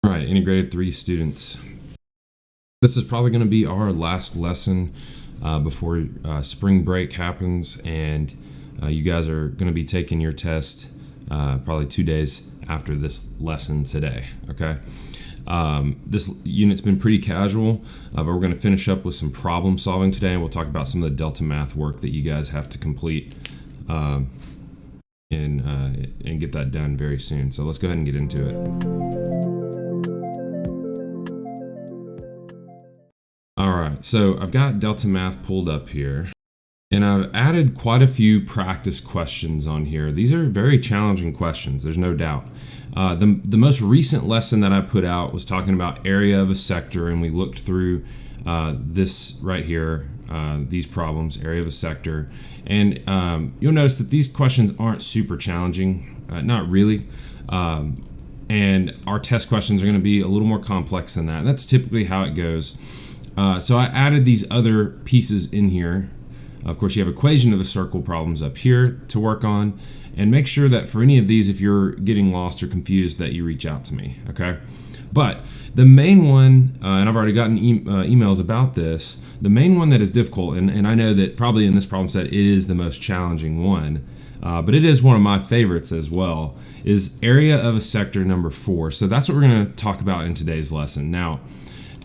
All right, integrated 3 students. This is probably going to be our last lesson before spring break happens, and you guys are going to be taking your test probably 2 days after this lesson today, okay? This unit's been pretty casual, but we're going to finish up with some problem solving today, and we'll talk about some of the DeltaMath work that you guys have to complete and get that done very soon. So let's go ahead and get into it. Alright, so I've got DeltaMath pulled up here, and I've added quite a few practice questions on here. These are very challenging questions, there's no doubt. The most recent lesson that I put out was talking about area of a sector, and we looked through this right here, these problems, area of a sector. And you'll notice that these questions aren't super challenging, not really. And our test questions are going to be a little more complex than that. And that's typically how it goes. So I added these other pieces in here. Of course, you have equation of a circle problems up here to work on, and make sure that for any of these, if you're getting lost or confused, that you reach out to me, okay? But the main one, and I've already gotten emails about this, the main one that is difficult, and I know that probably in this problem set it is the most challenging one, but it is one of my favorites as well, is area of a sector number 4. So that's what we're going to talk about in today's lesson. Now,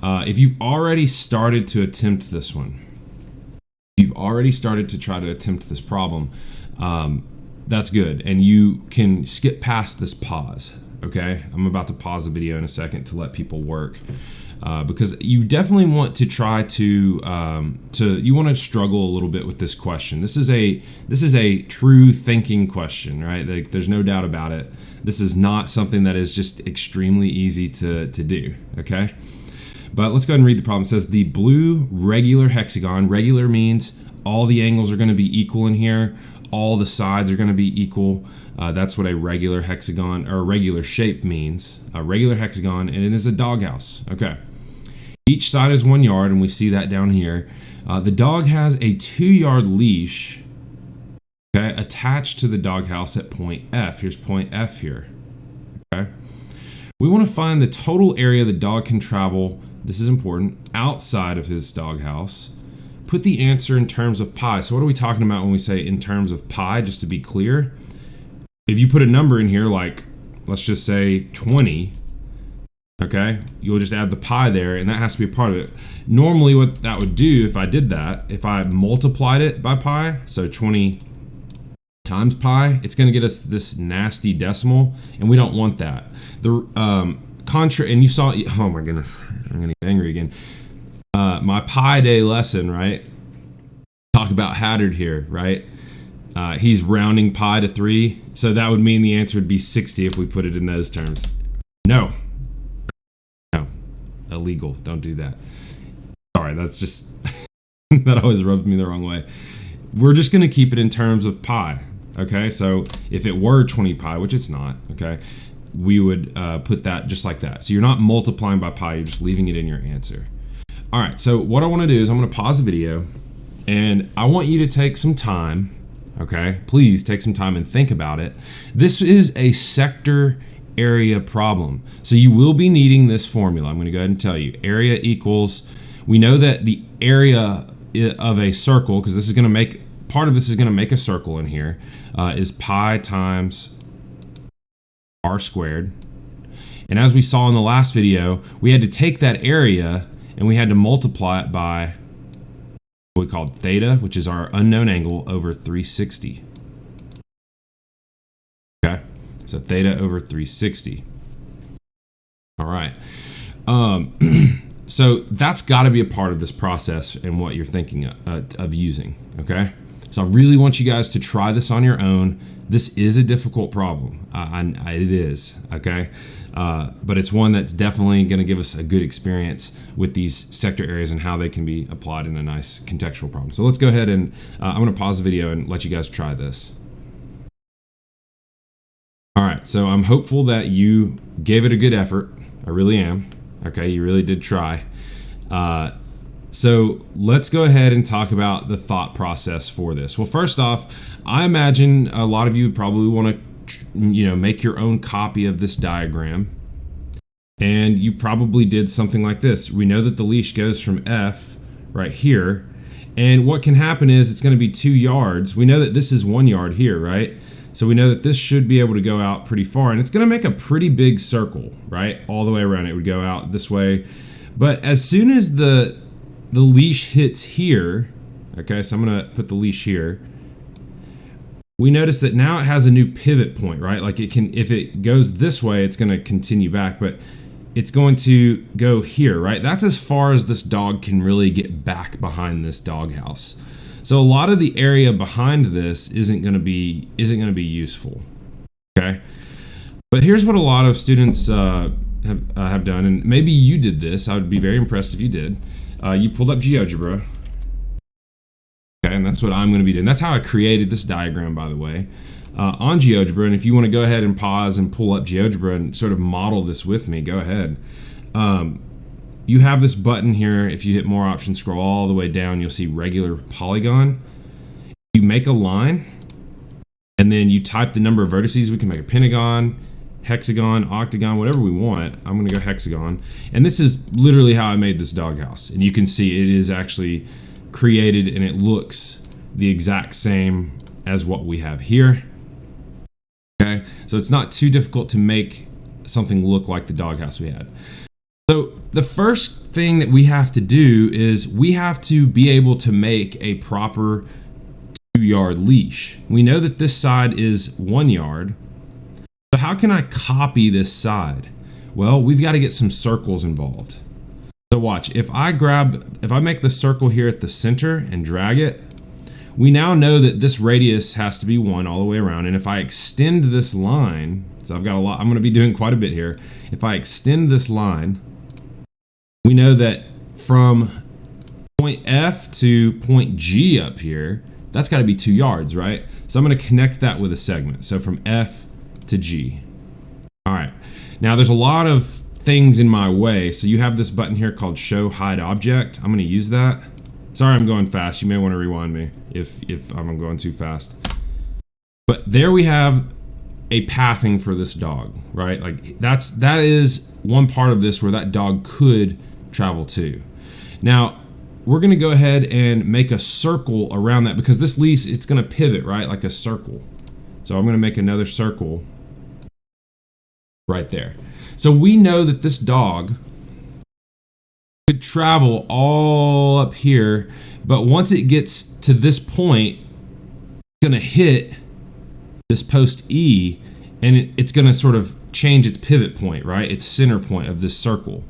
if you've already started to attempt this one, you've already started to try to attempt this problem, that's good, and you can skip past this pause, okay? I'm about to pause the video in a second to let people work, because you definitely want to try to you want to struggle a little bit with this question. This is a true thinking question, right? Like, there's no doubt about it. This is not something that is just extremely easy to do, okay? But let's go ahead and read the problem. It says the blue regular hexagon, regular means all the angles are going to be equal in here, all the sides are going to be equal. That's what a regular hexagon or a regular shape means. A regular hexagon, and it is a doghouse. Okay. Each side is 1 yard, and we see that down here. The dog has a 2-yard leash, okay, attached to the doghouse at point F. Here's point F here. Okay. We want to find the total area the dog can travel, this is important, outside of his doghouse. Put the answer in terms of pi. So what are we talking about when we say in terms of pi, just to be clear? If you put a number in here, like, let's just say 20, okay, you'll just add the pi there, and that has to be a part of it. Normally what that would do, if I did that, if I multiplied it by pi, so 20 times pi, it's going to get us this nasty decimal, and we don't want that. The and you saw, oh my goodness, I'm going to get angry again. My pi day lesson, right? Talk about Haddard here, right? He's rounding pi to 3, so that would mean the answer would be 60 if we put it in those terms. No, illegal. Don't do that. Sorry, that's just that always rubs me the wrong way. We're just going to keep it in terms of pi. Okay, so if it were 20 pi, which it's not, okay, we would put that just like that. So you're not multiplying by pi, you're just leaving it in your answer. All right, so what I want to do is I'm going to pause the video, and I want you to take some time, okay? Please take some time and think about it. This is a sector area problem. So you will be needing this formula. I'm going to go ahead and tell you. Area equals, we know that the area of a circle, because this is going to make, part of this is going to make a circle in here, is pi times r squared. And as we saw in the last video, we had to take that area and we had to multiply it by what we called theta, which is our unknown angle, over 360. Okay, so theta over 360. All right. So that's got to be a part of this process and what you're thinking of using, okay? So I really want you guys to try this on your own. This is a difficult problem. It is, okay? But it's one that's definitely going to give us a good experience with these sector areas and how they can be applied in a nice contextual problem. So let's go ahead and I'm going to pause the video and let you guys try this. All right, so I'm hopeful that you gave it a good effort. I really am. Okay, you really did try. So let's go ahead and talk about the thought process for this. Well, first off, I imagine a lot of you probably want to, make your own copy of this diagram. And you probably did something like this. We know that the leash goes from F right here. And what can happen is it's going to be 2 yards. We know that this is 1 yard here, right? So we know that this should be able to go out pretty far, and it's going to make a pretty big circle, right? All the way around. It would go out this way. But as soon as the leash hits here, okay, so I'm going to put the leash here. We notice that now it has a new pivot point, right? Like it can, if it goes this way, it's going to continue back, but it's going to go here, right? That's as far as this dog can really get back behind this doghouse. So a lot of the area behind this isn't going to be useful. Okay, but here's what a lot of students have done, and maybe you did this. I would be very impressed if you did. You pulled up GeoGebra. Okay, and that's what I'm going to be doing. That's how I created this diagram, by the way, on GeoGebra. And if you want to go ahead and pause and pull up GeoGebra and sort of model this with me, go ahead. You have this button here. If you hit more options, scroll all the way down, you'll see regular polygon. You make a line, and then you type the number of vertices. We can make a pentagon, hexagon, octagon, whatever we want. I'm going to go hexagon. And this is literally how I made this doghouse. And you can see it is actually created, and it looks the exact same as what we have here. Okay, so it's not too difficult to make something look like the doghouse we had. So the first thing that we have to do is we have to be able to make a proper 2-yard leash. We know that this side is 1 yard. So how can I copy this side? Well, we've got to get some circles involved. So watch, if I make the circle here at the center and drag it, we now know that this radius has to be 1 all the way around. And if I extend this line, so I've got a lot, I'm going to be doing quite a bit here. If I extend this line, we know that from point F to point G up here, that's got to be 2 yards, right? So I'm going to connect that with a segment. So from F to G. All right. Now there's a lot of things in my way. So you have this button here called Show Hide Object. I'm going to use that. Sorry, I'm going fast. You may want to rewind me if I'm going too fast. But there we have a pathing for this dog, right? Like that is one part of this where that dog could travel to. Now we're going to go ahead and make a circle around that because this leash, it's going to pivot, right? Like a circle. So I'm going to make another circle right there. So we know that this dog could travel all up here, but once it gets to this point, it's going to hit this post E, and it's going to sort of change its pivot point, right? Its center point of this circle.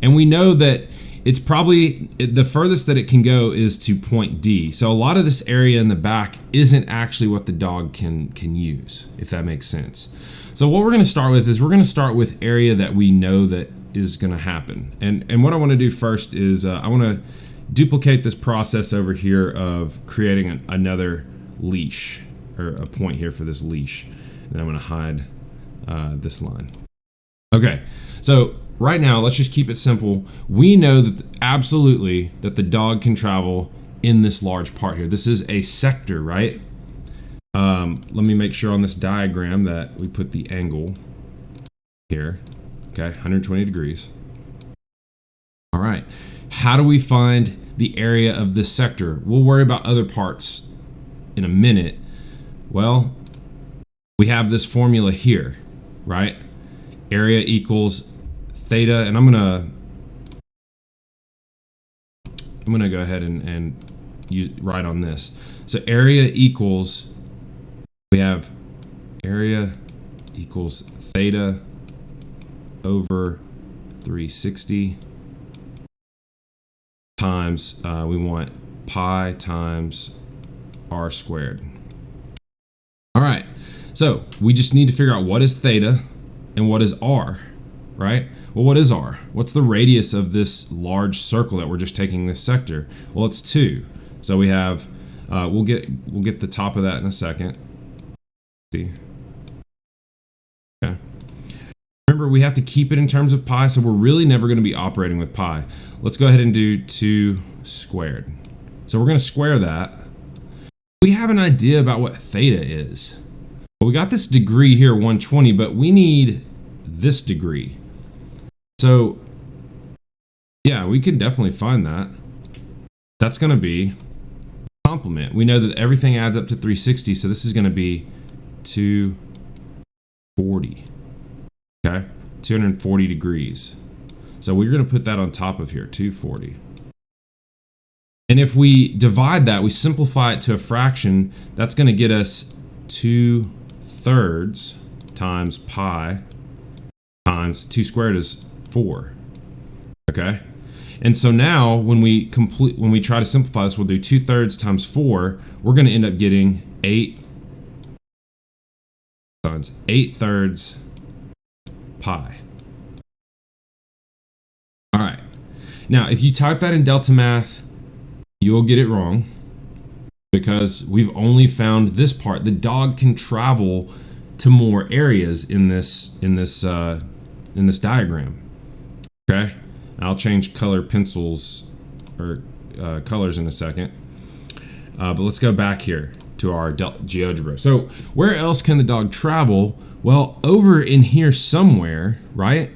And we know that it's probably the furthest that it can go is to point D. So a lot of this area in the back isn't actually what the dog can use, if that makes sense. So what we're going to start with is we're going to start with area that we know that is going to happen. And what I want to do first is I want to duplicate this process over here of creating another leash, or a point here for this leash. And I'm going to hide this line. Okay, so right now, let's just keep it simple. We know that absolutely that the dog can travel in this large part here. This is a sector, right? Let me make sure on this diagram that we put the angle here. Okay, 120 degrees. All right, how do we find the area of this sector? We'll worry about other parts in a minute. Well, we have this formula here, right? Area equals theta, and I'm gonna go ahead and write on this. So area equals, we have area equals theta over 360 times, we want pi times r squared. All right, so we just need to figure out what is theta and what is r, right? Well, what is r? What's the radius of this large circle that we're just taking this sector? Well, it's 2. So we have, we'll get the top of that in a second. See. Okay. Remember, we have to keep it in terms of pi, so we're really never going to be operating with pi. Let's go ahead and do 2 squared. So we're going to square that. We have an idea about what theta is. Well, we got this degree here, 120, but we need this degree. So yeah, we can definitely find that. That's going to be complement. We know that everything adds up to 360, so this is going to be 240. Okay, 240 degrees. So we're going to put that on top of here, 240. And if we divide that, we simplify it to a fraction, that's going to get us 2/3 times pi times 2 squared is 4. Okay? And so now when we try to simplify this, we'll do 2/3 times 4. We're going to end up getting 8/3 pi. All right. Now, if you type that in DeltaMath, you'll get it wrong because we've only found this part. The dog can travel to more areas in this diagram. Okay, I'll change color pencils or colors in a second. But let's go back here to our GeoGebra. So where else can the dog travel? Well, over in here somewhere, right?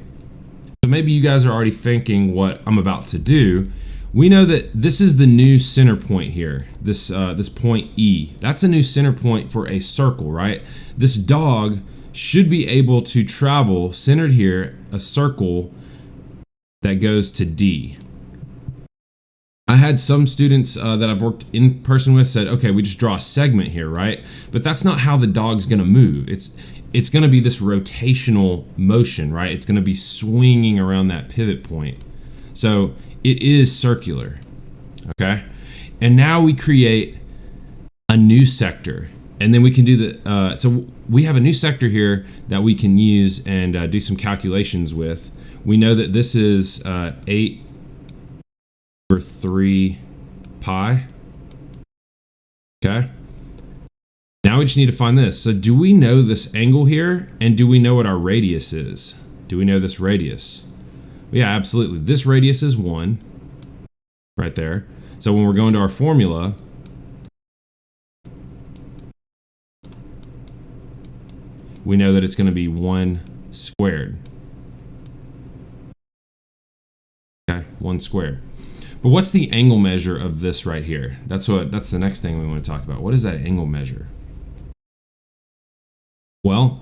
So maybe you guys are already thinking what I'm about to do. We know that this is the new center point here, this point E. That's a new center point for a circle, right? This dog should be able to travel, centered here, a circle that goes to D. I had some students that I've worked in person with said, okay, we just draw a segment here, right? But that's not how the dog's gonna move. It's gonna be this rotational motion, right? It's gonna be swinging around that pivot point. So it is circular, okay? And now we create a new sector, and then we can do the, so we have a new sector here that we can use and do some calculations with. We know that this is 8/3 pi, okay? Now we just need to find this. So do we know this angle here, and do we know what our radius is? Do we know this radius? Yeah, absolutely. This radius is 1 right there. So when we're going to our formula, we know that it's going to be 1 squared. Okay, 1 squared. But what's the angle measure of this right here? That's the next thing we want to talk about. What is that angle measure? Well,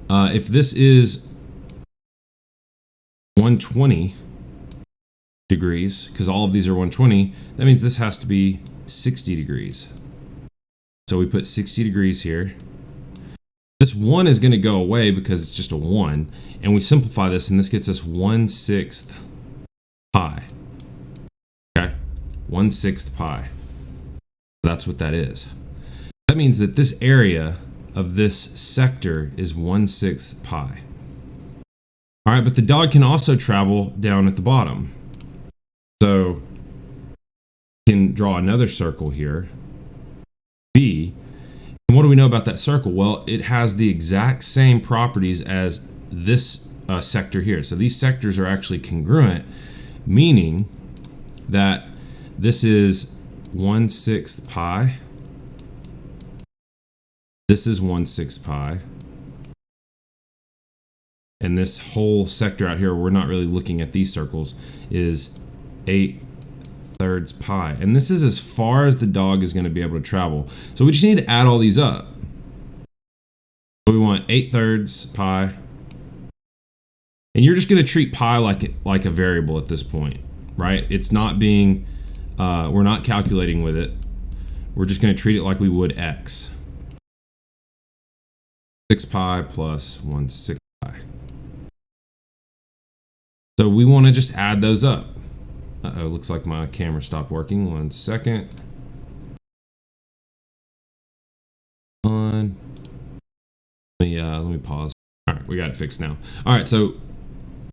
if this is 120 degrees, because all of these are 120, that means this has to be 60 degrees. So we put 60 degrees here. This 1 is going to go away because it's just a 1, and we simplify this, and this gets us 1/6 pi. Okay, 1/6 pi. That's what that is. That means that this area of this sector is 1/6 pi. All right, but the dog can also travel down at the bottom. So we can draw another circle here, B. And what do we know about that circle? Well, it has the exact same properties as this sector here. So these sectors are actually congruent, meaning that this is 1/6 pi. This is 1/6 pi. And this whole sector out here, we're not really looking at these circles, is 8/3 pi. And this is as far as the dog is going to be able to travel. So we just need to add all these up. We want 8/3 pi. And you're just going to treat pi like a variable at this point, right? It's not being, we're not calculating with it. We're just going to treat it like we would x. 6 pi plus 1/6 pi. So we want to just add those up. Uh-oh, looks like my camera stopped working. 1 second. Let me pause. All right, we got it fixed now. All right, so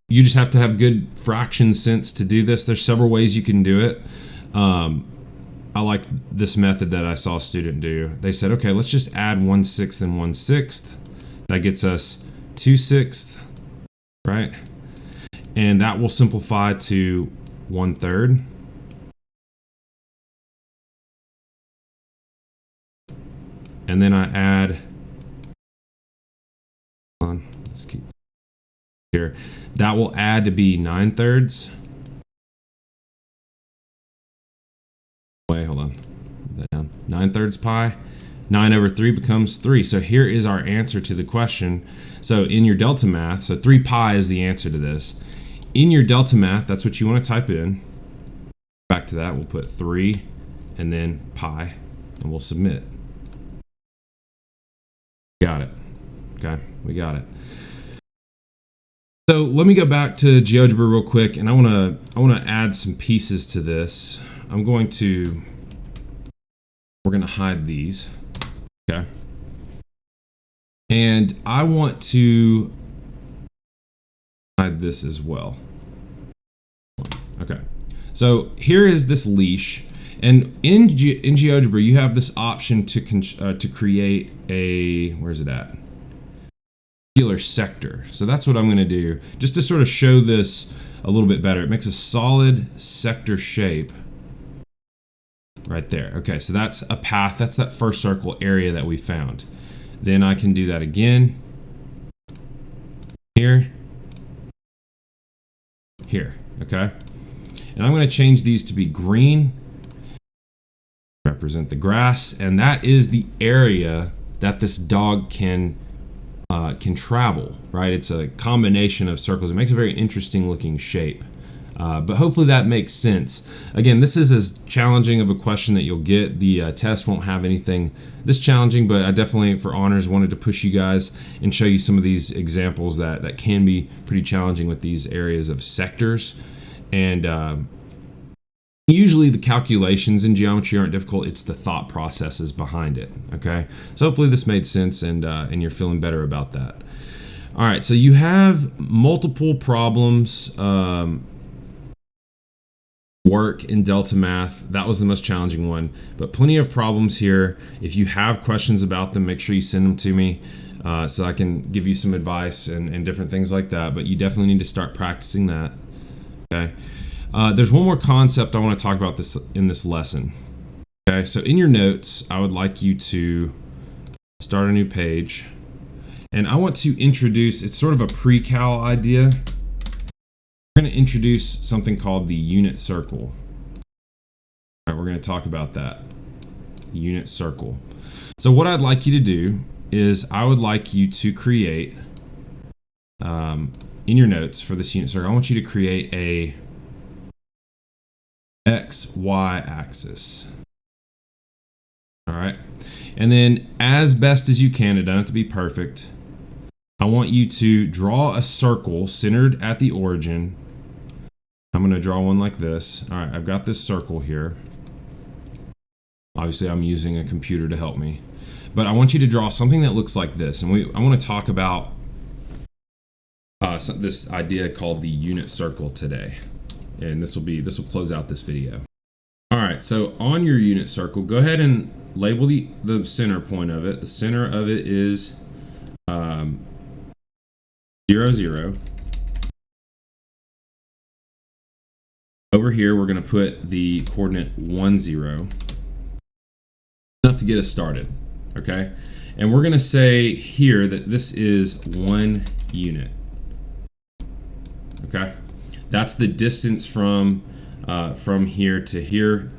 you just have to have good fraction sense to do this. There's several ways you can do it. I like this method that I saw a student do. They said, okay, let's just add 1/6 and 1/6. That gets us 2/6, right? And that will simplify to 1/3. And then I add, let's keep here, that will add to be 9/3. Wait, hold on. Put that down. 9/3 pi. 9/3 becomes 3. So here is our answer to the question. So in your DeltaMath, so 3 pi is the answer to this. In your DeltaMath, that's what you want to type in. Back to that, we'll put 3 and then pi, and we'll submit. Got it. Okay, we got it. So let me go back to GeoGebra real quick, and I want to add some pieces to this. We're going to hide these. Okay. And I want to hide this as well. Okay. So here is this leash, and in GeoGebra you have this option to create a, where's it at? Regular sector. So that's what I'm going to do, just to sort of show this a little bit better. It makes a solid sector shape right there. Okay, so that's a path. That's that first circle area that we found. Then I can do that again. Here. Okay. And I'm going to change these to be green. Represent the grass, and that is the area that this dog can travel, right? It's a combination of circles. It makes a very interesting looking shape. But hopefully that makes sense. Again, this is as challenging of a question that you'll get. The test won't have anything this challenging, but I definitely, for honors, wanted to push you guys and show you some of these examples that can be pretty challenging with these areas of sectors. And usually the calculations in geometry aren't difficult. It's the thought processes behind it, okay? So hopefully this made sense, and you're feeling better about that. All right, so you have multiple problems work in DeltaMath. That was the most challenging one, but plenty of problems here. If you have questions about them, make sure you send them to me so I can give you some advice and different things like that, but you definitely need to start practicing that, okay? There's one more concept I want to talk about in this lesson, okay? So in your notes, I would like you to start a new page, and I want to introduce, it's sort of a pre-cal idea. We're going to introduce something called the unit circle. All right, we're going to talk about that. Unit circle. So what I'd like you to do is I would like you to create, in your notes for this unit circle, I want you to create a XY axis. All right. And then as best as you can, it doesn't have to be perfect, I want you to draw a circle centered at the origin. I'm going to draw one like this. All right, I've got this circle here. Obviously, I'm using a computer to help me. But I want you to draw something that looks like this. And I want to talk about this idea called the unit circle today. And this will close out this video. All right, so on your unit circle, go ahead and label the center point of it. The center of it is 0, 0. Over here, we're going to put the coordinate 1, 0. Enough to get us started, okay? And we're going to say here that this is 1 unit, okay? That's the distance from here to here.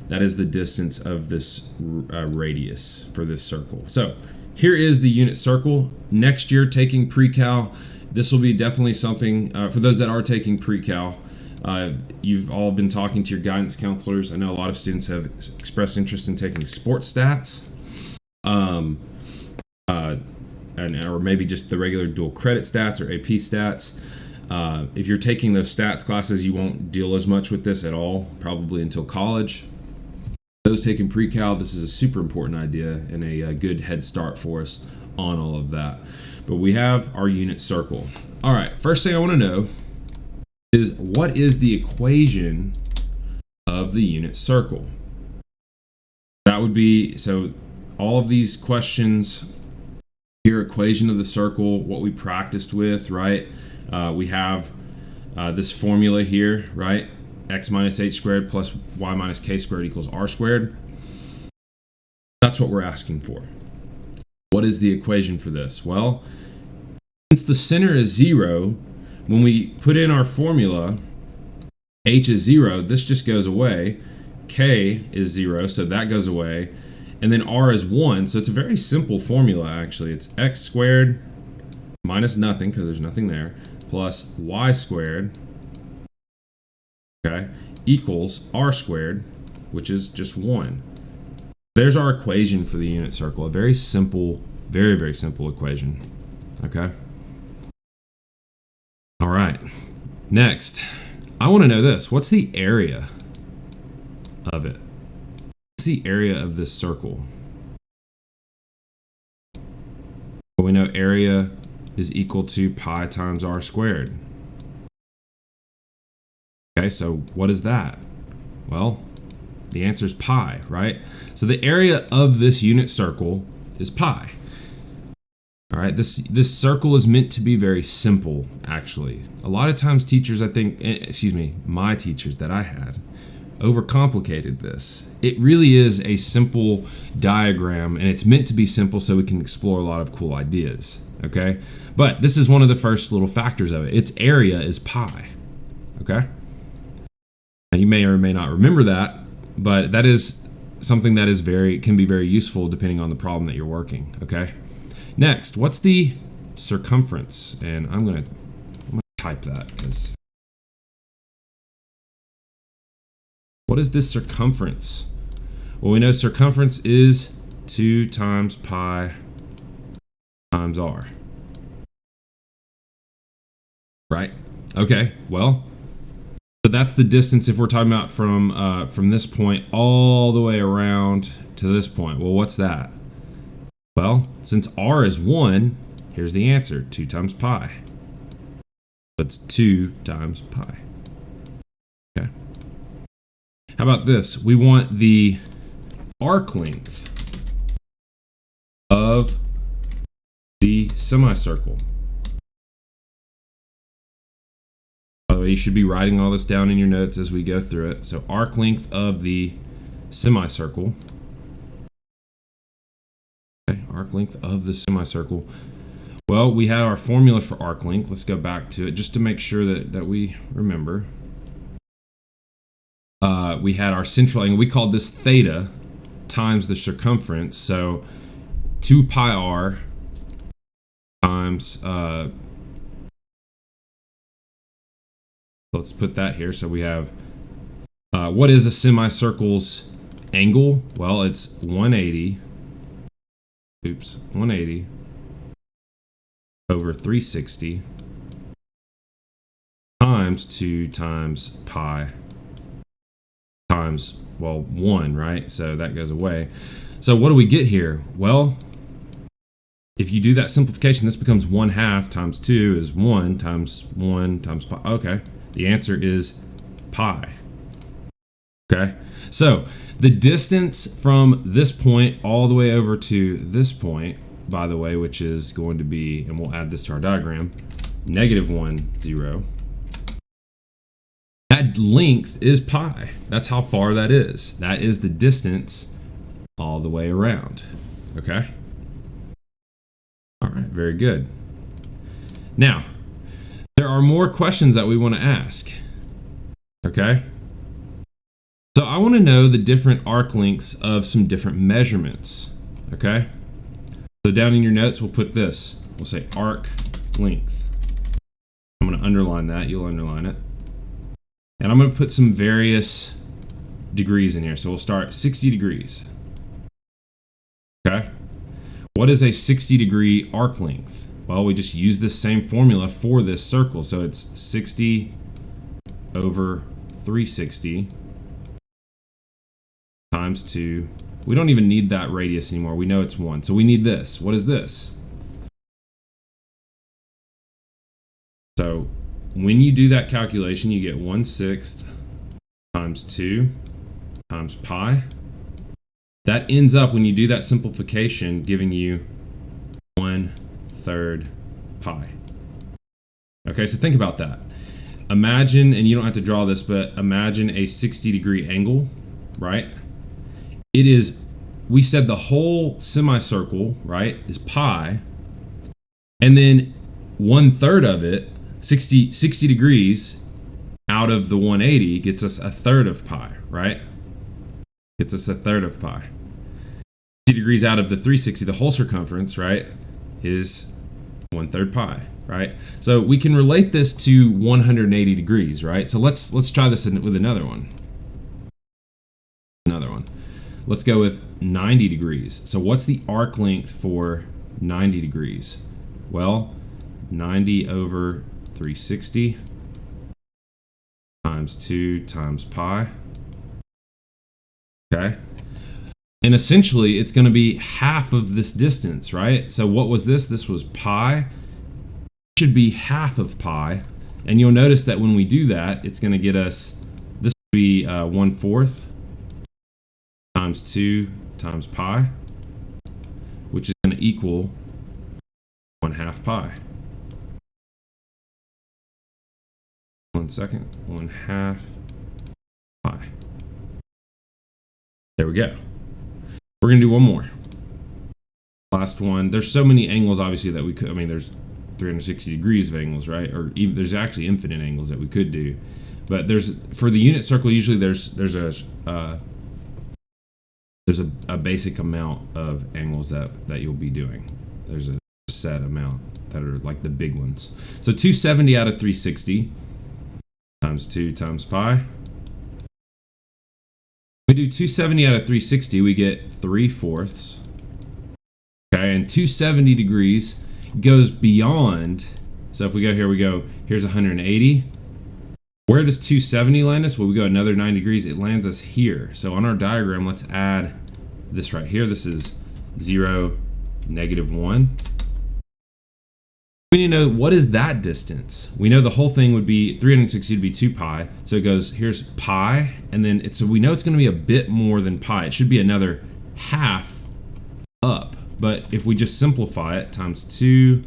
That is the distance of this radius for this circle. So here is the unit circle. Next year, taking pre-cal, this will be definitely something for those that are taking pre-cal. You've all been talking to your guidance counselors. I know a lot of students have expressed interest in taking sports stats, or maybe just the regular dual credit stats or AP stats. If you're taking those stats classes, you won't deal as much with this at all, probably until college. Those taking pre-cal, this is a super important idea and a good head start for us on all of that. But we have our unit circle. All right, first thing I want to know is what is the equation of the unit circle? That would be, so all of these questions here, equation of the circle, what we practiced with, right? We have this formula here, right? X minus h squared plus y minus k squared equals r squared. That's what we're asking for. What is the equation for this? Well, since the center is 0, when we put in our formula, h is 0, this just goes away. K is 0, so that goes away. And then r is 1, so it's a very simple formula actually. It's x squared minus nothing, because there's nothing there, plus y squared, okay, equals r squared, which is just 1. There's our equation for the unit circle. A very simple, very, very simple equation. Okay? All right. Next, I want to know this. What's the area of it? What's the area of this circle? Well, we know area is equal to pi times r squared. Okay, so what is that? Well, the answer is pi, right? So the area of this unit circle is pi. All right, this circle is meant to be very simple, actually. A lot of times teachers, I think, my teachers that I had, overcomplicated this. It really is a simple diagram, and it's meant to be simple so we can explore a lot of cool ideas, okay? But this is one of the first little factors of it. Its area is pi, okay? Now you may or may not remember that, but that is something that is can be very useful depending on the problem that you're working, okay? Next, what's the circumference? And I'm gonna type that, because what is this circumference? Well, we know circumference is 2 times pi times r. Right? Okay, well, so that's the distance if we're talking about from this point all the way around to this point. Well, what's that? Well, since r is 1, here's the answer, 2 times pi. That's 2 times pi. Okay. How about this? We want the arc length of the semicircle. By the way, you should be writing all this down in your notes as we go through it. So arc length of the semicircle. Okay, arc length of the semicircle. Well, we had our formula for arc length. Let's go back to it just to make sure that we remember. We had our central angle. We called this theta times the circumference. So 2 pi r times, let's put that here. So we have, what is a semicircle's angle? Well, it's 180. Oops, 180 over 360 times 2 times pi times, well, 1, right? So that goes away. So what do we get here? Well, if you do that simplification, this becomes 1/2 times 2 is 1 times pi. Okay, the answer is pi. Okay, so the distance from this point all the way over to this point, by the way, which is going to be, and we'll add this to our diagram, -1, 0. That length is pi. That's how far that is. That is the distance all the way around. Okay? All right, very good. Now, there are more questions that we want to ask. Okay? So I want to know the different arc lengths of some different measurements. Okay? So down in your notes, we'll put this. We'll say arc length. I'm going to underline that. You'll underline it. And I'm going to put some various degrees in here. So we'll start 60 degrees. Okay? What is a 60-degree arc length? Well, we just use this same formula for this circle. So it's 60 over 360 times 2. We don't even need that radius anymore. We know it's 1. So we need this. What is this? So when you do that calculation, you get 1/6 times 2 times pi. That ends up, when you do that simplification, giving you 1/3 pi. Okay, so think about that. Imagine, and you don't have to draw this, but imagine a 60-degree angle, right? It is, we said the whole semicircle, right, is pi, and then 1/3 of it, 60 degrees out of the 180 gets us a third of pi, right? Gets us a third of pi. 60 degrees out of the 360, the whole circumference, right, is 1/3 pi, right? So we can relate this to 180 degrees, right? So let's try this with another one. Let's go with 90 degrees. So what's the arc length for 90 degrees? Well, 90 over 360 times 2 times pi. Okay. And essentially, it's going to be half of this distance, right? So what was this? This was pi. It should be half of pi. And you'll notice that when we do that, it's going to get us, this will be 1/4 times 2 times pi, which is going to equal 1/2 pi. 1 second, 1/2 pi. There we go. We're going to do one more. Last one. There's so many angles, obviously, that we could, I mean, there's 360 degrees of angles, right? Or even, there's actually infinite angles that we could do. But there's, for the unit circle, usually there's a basic amount of angles that you'll be doing. There's a set amount that are like the big ones. So 270 out of 360 times 2 times pi. We do 270 out of 360, we get 3/4. Okay, and 270 degrees goes beyond. So if we go here, here's 180. Where does 270 land us? Well, we go another 9 degrees. It lands us here. So on our diagram, let's add this right here. This is 0, -1. We need to know, what is that distance? We know the whole thing would be 360 would be 2 pi. So it goes, here's pi, and then so we know it's going to be a bit more than pi. It should be another half up. But if we just simplify it, times 2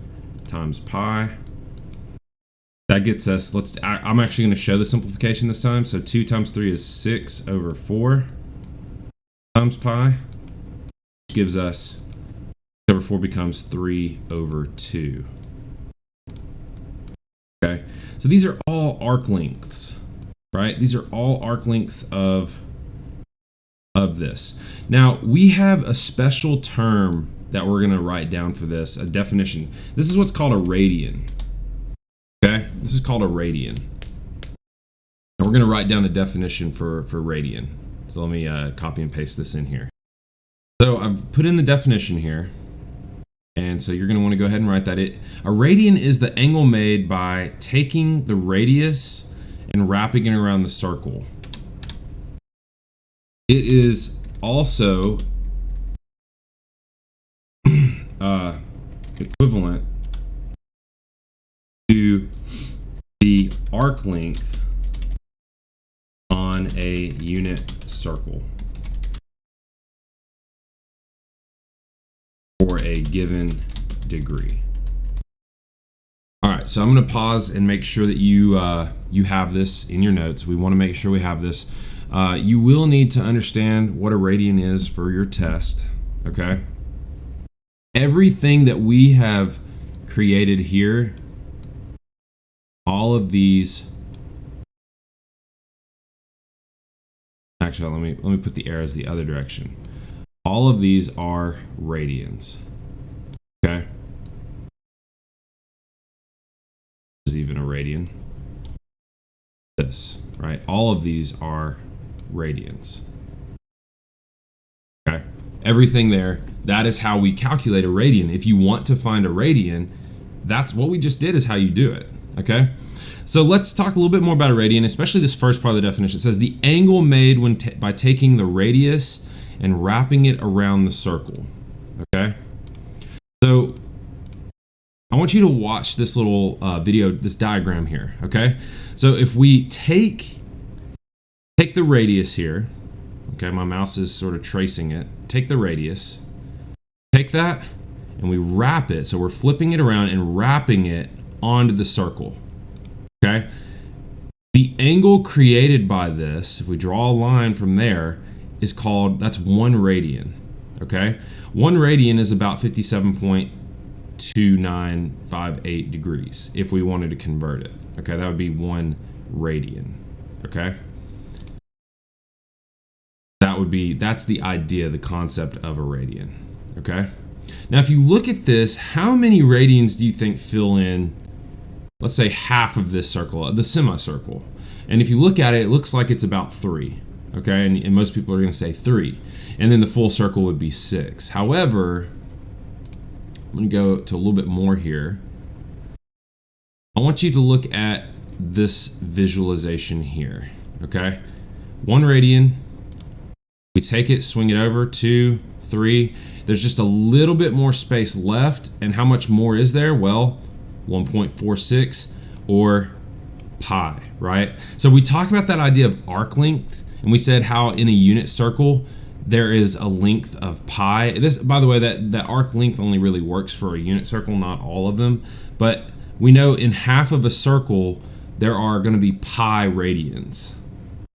times pi, that gets us, I'm actually going to show the simplification this time. So 2 times 3 is 6 over 4 times pi, which gives us 6 over 4 becomes 3 over 2. Okay, so these are all arc lengths, right? These are all arc lengths of this. Now, we have a special term that we're going to write down for this, a definition. This is what's called a radian. Okay, this is called a radian. And we're going to write down the definition for radian. So let me copy and paste this in here. So I've put in the definition here. And so you're going to want to go ahead and write that. A radian is the angle made by taking the radius and wrapping it around the circle. It is also equivalent to the arc length on a unit circle for a given degree. All right, so I'm going to pause and make sure that you have this in your notes. We want to make sure we have this. You will need to understand what a radian is for your test, okay? Everything that we have created here, all of these, actually, let me put the arrows the other direction. All of these are radians, okay? This is even a radian. This, right? All of these are radians. Okay, everything there, that is how we calculate a radian. If you want to find a radian, that's what we just did, is how you do it. Okay, so let's talk a little bit more about a radian, especially this first part of the definition. It says the angle made when by taking the radius and wrapping it around the circle. Okay, so I want you to watch this little video, this diagram here. Okay, so if we take the radius here, okay, my mouse is sort of tracing it. Take the radius, take that, and we wrap it. So we're flipping it around and wrapping it onto the circle, okay? The angle created by this, if we draw a line from there, is called, that's 1 radian, okay? 1 radian is about 57.8 0.2958 degrees if we wanted to convert it. Okay, that would be 1 radian. Okay, that's the idea, the concept of a radian. Okay, now if you look at this, how many radians do you think fill in, let's say, half of this circle, the semicircle? And if you look at it, it looks like it's about 3. Okay, and most people are going to say 3, and then the full circle would be 6. However, I'm going to go to a little bit more here. I want you to look at this visualization here. Okay, 1 radian. We take it, swing it over, 2, 3. There's just a little bit more space left, and how much more is there? Well, 1.46 or pi, right? So we talked about that idea of arc length, and we said how in a unit circle there is a length of pi. This, by the way, that arc length only really works for a unit circle, not all of them. But we know in half of a circle there are going to be pi radians.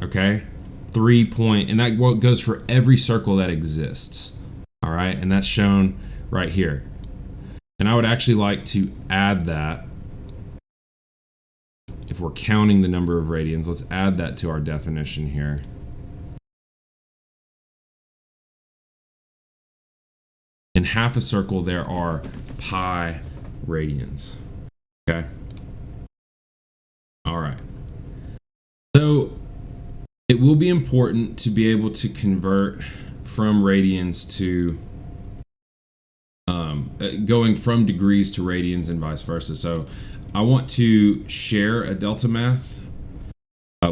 Okay, 3 point, and that goes for every circle that exists. All right, and that's shown right here. And I would actually like to add that. If we're counting the number of radians, let's add that to our definition here. In half a circle, there are pi radians. Okay. All right. So it will be important to be able to convert from radians to going from degrees to radians and vice versa. So I want to share a DeltaMath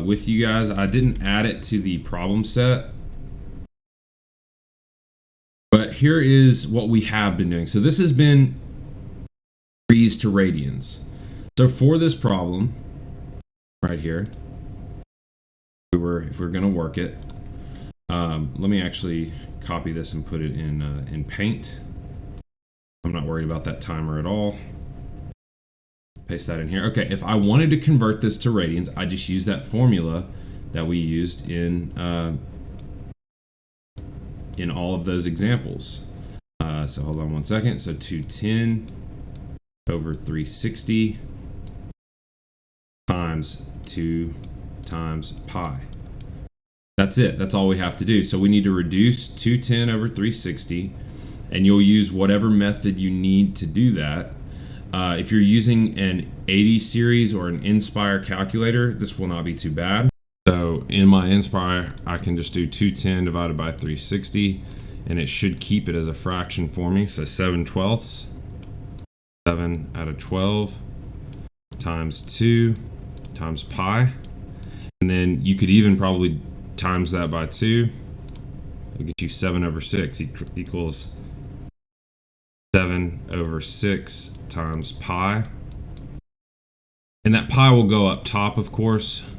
with you guys. I didn't add it to the problem set, but here is what we have been doing. So this has been degrees to radians. So for this problem right here, if we're going to work it, let me actually copy this and put it in Paint. I'm not worried about that timer at all. Paste that in here. Okay, if I wanted to convert this to radians, I just use that formula that we used in all of those examples. So hold on one second. So 210 over 360 times 2 times pi. That's it. That's all we have to do. So we need to reduce 210 over 360, and you'll use whatever method you need to do that. If you're using an 80 series or an Inspire calculator, this will not be too bad. So in my Inspire, I can just do 210 divided by 360, and it should keep it as a fraction for me. So 7/12, 7 out of 12 times 2 times pi. And then you could even probably times that by 2. It'll get you 7 over 6 equals 7 over 6 times pi. And that pi will go up top, of course,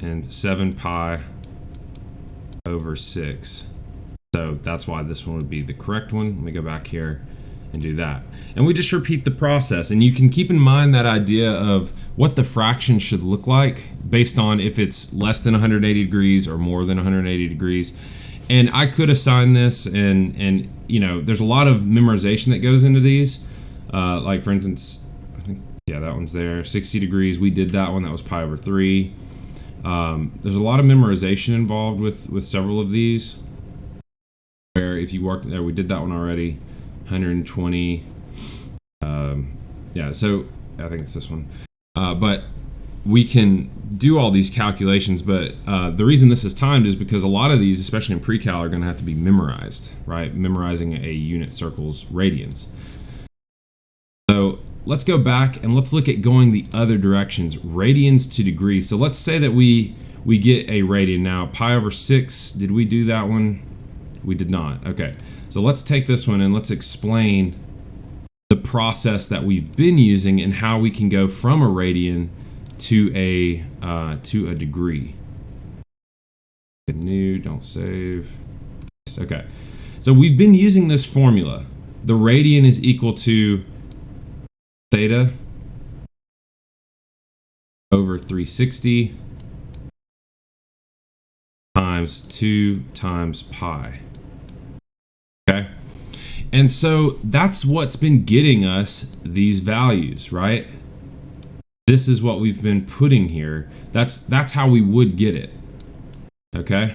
and 7 pi over 6. So that's why this one would be the correct one. Let me go back here and do that. And we just repeat the process. And you can keep in mind that idea of what the fraction should look like based on if it's less than 180 degrees or more than 180 degrees. And I could assign this, and you know, there's a lot of memorization that goes into these. Like for instance, I think, yeah, that one's there. 60 degrees, we did that one, that was pi over 3. There's a lot of memorization involved with several of these. Where if you worked there, we did that one already. 120. Yeah, so I think it's this one. But we can do all these calculations, but the reason this is timed is because a lot of these, especially in pre-cal, are going to have to be memorized, right? Memorizing a unit circle's radians. So let's go back and let's look at going the other directions, radians to degrees. So let's say that we get a radian. Now, pi over 6, did we do that one? We did not. Okay, so let's take this one and let's explain the process that we've been using and how we can go from a radian to a degree. New, don't save. Okay, so we've been using this formula. The radian is equal to theta over 360 times 2 times pi. Okay, And so that's what's been getting us these values, right? This is what we've been putting here. That's how we would get it. Okay.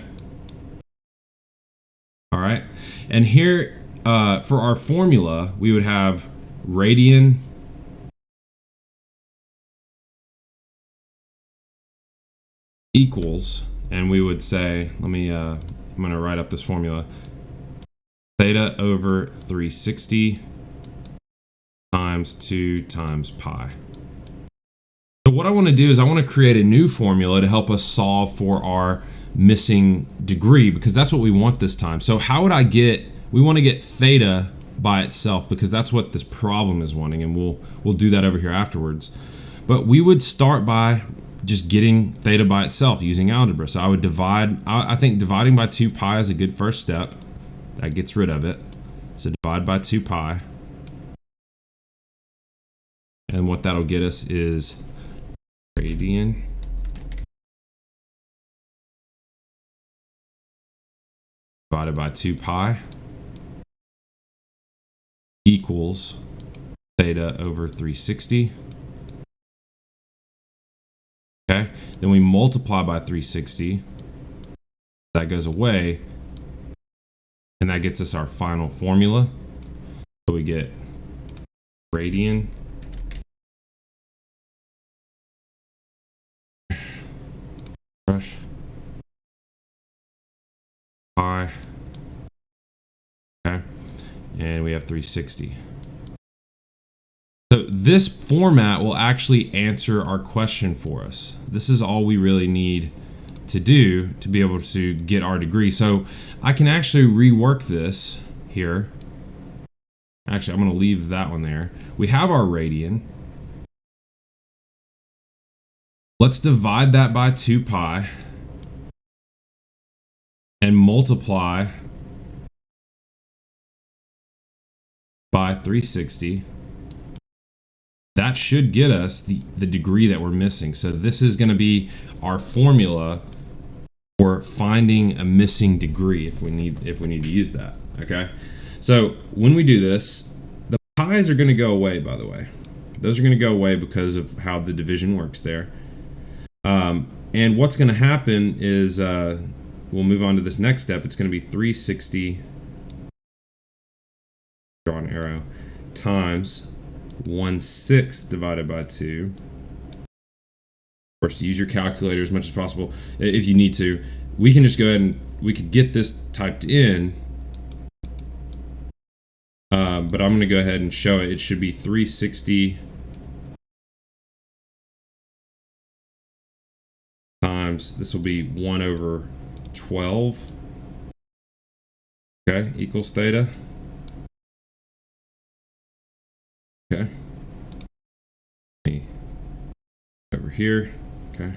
All right. And here, for our formula, we would have radian equals, and we would say, I'm going to write up this formula. Theta over 360 times 2 times pi. So what I want to do is I want to create a new formula to help us solve for our missing degree, because that's what we want this time. So how would we want to get theta by itself, because that's what this problem is wanting, and we'll do that over here afterwards. But we would start by just getting theta by itself using algebra. So I would divide, I think dividing by 2 pi is a good first step. That gets rid of it. So divide by 2 pi. And what that'll get us is radian divided by 2 pi equals theta over 360. Okay, then we multiply by 360. That goes away. And that gets us our final formula. So we get radian brush pi. Okay. And we have 360. So this format will actually answer our question for us. This is all we really need to do to be able to get our degree. So I can actually rework this here. Actually, I'm going to leave that one there. We have our radian. Let's divide that by 2 pi and multiply by 360. That should get us the degree that we're missing. So this is going to be our formula for finding a missing degree if we need to use that. Okay. So when we do this, the pi's are going to go away, by the way. Those are going to go away because of how the division works there. And what's going to happen is we'll move on to this next step. It's going to be 360, draw an arrow, times 1/6 divided by 2. Of course, use your calculator as much as possible if you need to. We can just go ahead and we could get this typed in, but I'm going to go ahead and show it. It should be 360 times, this will be 1/12, okay, equals theta. Okay. Over here. Okay.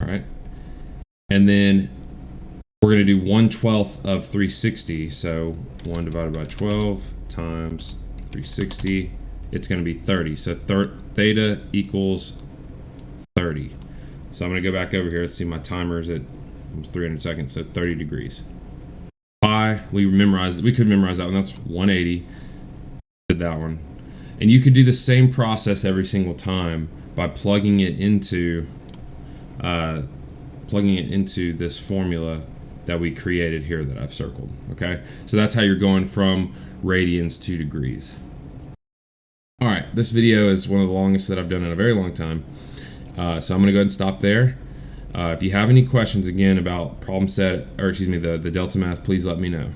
All right. And then we're going to do 1/12 of 360. So 1 divided by 12 times 360. It's going to be 30. So theta equals 30. So I'm going to go back over here. Let's see, my timer is at almost 300 seconds. So 30 degrees. Pi, we could memorize that one. That's 180. Did that one. And you could do the same process every single time by plugging it into this formula that we created here that I've circled. Okay, so that's how you're going from radians to degrees. All right, this video is one of the longest that I've done in a very long time, so I'm gonna go ahead and stop there. If you have any questions again about problem set, or excuse me, the DeltaMath, please let me know.